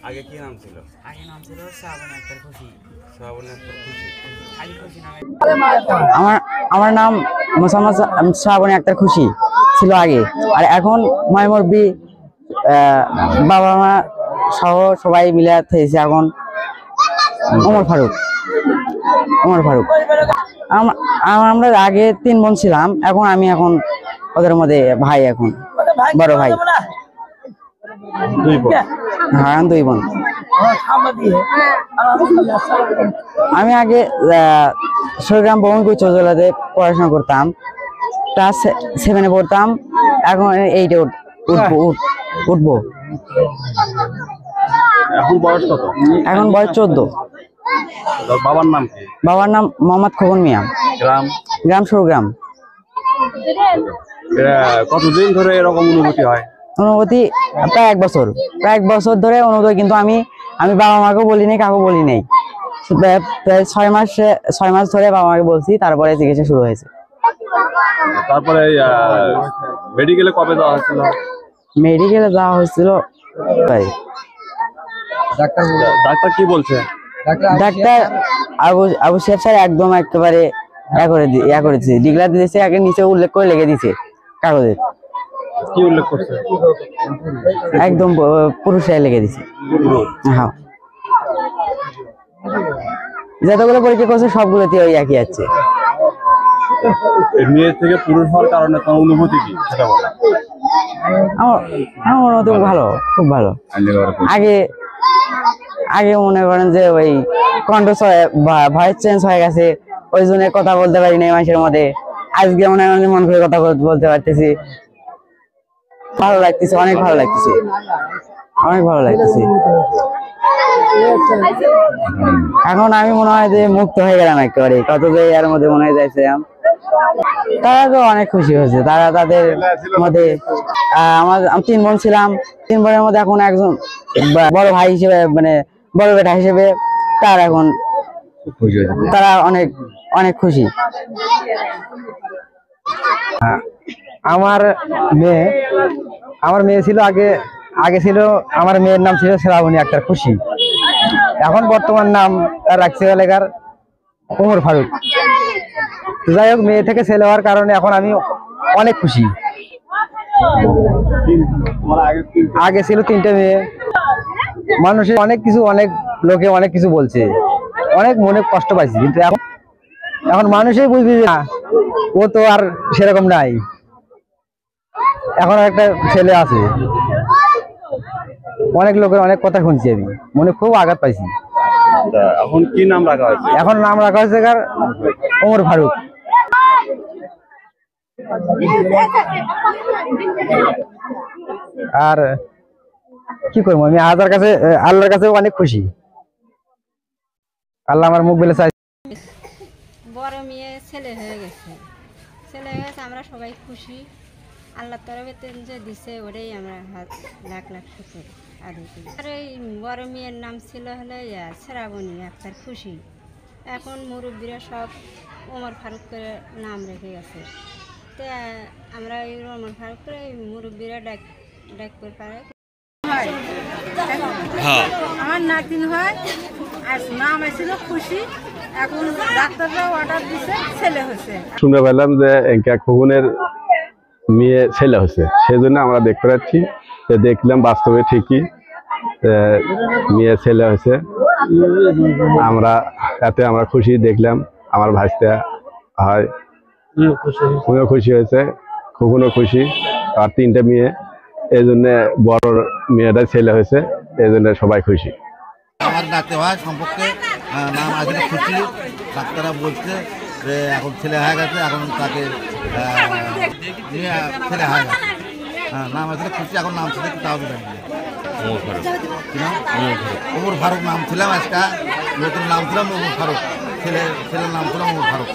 আগে কি নাম ছিল? আগে নাম ছিল শ্রাবণী আক্তার খুশি। শ্রাবণী আক্তার খুশি। আলী খুশি নামে। আমার নাম মোসাম্মদ শ্রাবণী আক্তার খুশি ছিল আগে, আর এখন ময়মরবি বাবা মা সহ সবাই মিলে থেকেছে এখন ওমর ফারুক। আমরা আগে 3 বোন ছিলাম, এখন আমি ওদের মধ্যে ভাই, এখন বড় ভাই। 2 বোন? হ্যাঁ, 2 বোন। আমি আগে সরগ্রাম ভবনকুই চৌজলাতে পড়াশোনা করতাম, ক্লাস 7-এ পড়তাম, এখন 8-এ উঠবো। এখন বয়স কত? এখন বয়স 14। বাবার নাম কি? বাবার নাম মোহাম্মদ খোকন মিয়া। গ্রাম সরগ্রাম। কতদিন ধরে এরকম অনুভূতি হয়? অনুভূতি প্রায় 1 বছর। প্রায় 1 বছর ধরে অনুভূতি, কিন্তু আমি বাবা মাকেও বলিনি, কাউকে বলি নাই। প্রায় 6 মাস ধরে বাবা মাকে বলছি, তারপরে চিকিৎসা শুরু হয়েছে। তারপরে মেডিকেলে কবে যাওয়া হয়েছিল? মেডিকেলে যাওয়া হয়েছিল। ডাক্তার কি বলছে? ডাক্তার আবু শেখ স্যার একদম একেবারে করেছে, ডিগলা দিয়েছে, আগে নিচে উল্লেখ করে লিখে দিয়েছে কাগজে। কি উল্লেখ করছে? একদম পুরুষরাই লিখে দিয়েছে। হ্যাঁ, যতগুলো পরীক্ষা করছে সবগুলোতে ওই একই আছে। মেয়ে থেকে পুরুষ হওয়ার কারণে তোমার অনুভূতি কি সেটা বলো। আমার অনুভূতি ভালো, খুব ভালো। আগে মনে করেন যে ওই কণ্ঠ ভয়েস চেঞ্জ হয়ে গেছে, ওই জন্য কথা বলতে পারি না মানুষের মধ্যে। আজকে মনে হয় মন করে কথা বলতে পারতেছি, ভালো লাগতেছে, অনেক ভালো লাগতেছে। এখন আমি মনে হয় যে মুক্ত হয়ে গেলাম একেবারে, কত যে এর মধ্যে মনে হয় যাইছিলাম। তারা তো অনেক খুশি হয়েছে, তারা তাদের মধ্যে আমার 3 বোন ছিলাম, 3 বোনের মধ্যে এখন একজন বড় ভাই হিসেবে, মানে বড় বেটা হিসেবে তারা অনেক অনেক খুশি। আমার মেয়ে ছিল আগে ছিল, আমার মেয়ের নাম ছিল শ্রাবণী আক্তার খুশি। এখন বর্তমান নাম তার রাখছে এলাকার ওমর ফারুক। যাই হোক, মেয়ে থেকে ছেলে হওয়ার কারণে এখন আমি অনেক খুশি। আগে ছিল 3টে মেয়ে। মানুষের অনেক লোকে অনেক কিছু বলছে, অনেক মনে কষ্ট পাইছি, কিন্তু এখন মানুষই বুঝবি না, ও তো আর সেরকম নাই। এখন একটা ছেলে আছে, অনেক লোকের অনেক কথা শুনছি, আমি মনে খুব আঘাত পাইছি। এখন কি নাম রাখা হয়েছে? এখন নাম রাখা হয়েছে ওমর ফারুক। আর কি করবো, আমি আল্লাহর কাছে অনেক খুশি। আল্লাহ আমার মুখ বেলে চাই। বড় মেয়ে ছেলে হয়ে গেছে, আমরা সবাই খুশি। আল্লাহ তরফে যে দিছে ওটাই আমরা লাখ লাখ শুকর আদায় করি। আর এই বড় মেয়ের নাম ছিল শ্রাবণী আক্তার খুশি। এখন মুরব্বীরা সব ওমর ফারুক করে নাম রেখে গেছে, তো আমরা এই ওমর ফারুক করে মুরব্বীরা ডাক করে পারে। আমার নাতিন হয়, আর নাম ছিল খুশি। এখন ডাক্তাররা অর্ডার দিছে ছেলে হয়েছে। শুনতে পেলাম যে খোকনের মেয়ে ছেলে হয়েছে, সেই জন্য আমরা দেখতে পাচ্ছি, দেখলাম বাস্তবে ঠিকই মেয়ে ছেলে হয়েছে। আমরা খুশি দেখলাম, আমার ভাইটা হয় উনিও খুশি হয়েছে, খোকনও খুশি। আর 3টে মেয়ে, এই জন্য বড় মেয়েটা ছেলে হয়েছে, এই জন্য সবাই খুশি। আমার নাতি হয় সম্পর্কে নাম আসলে খুশি। ডাক্তাররা বলছে যে এখন ছেলে হয়ে গেছে, এখন তাকে নিয়ে ছেলে হয়ে গেছে। নাম আসলে খুশি, এখন নাম ছিল কি তাও জানি। ওমর ফারুক নাম ছিলাম, আজকে নতুন নাম ছিলাম ওমর ফারুক, ছেলের নাম ছিলাম ওমর ফারুক।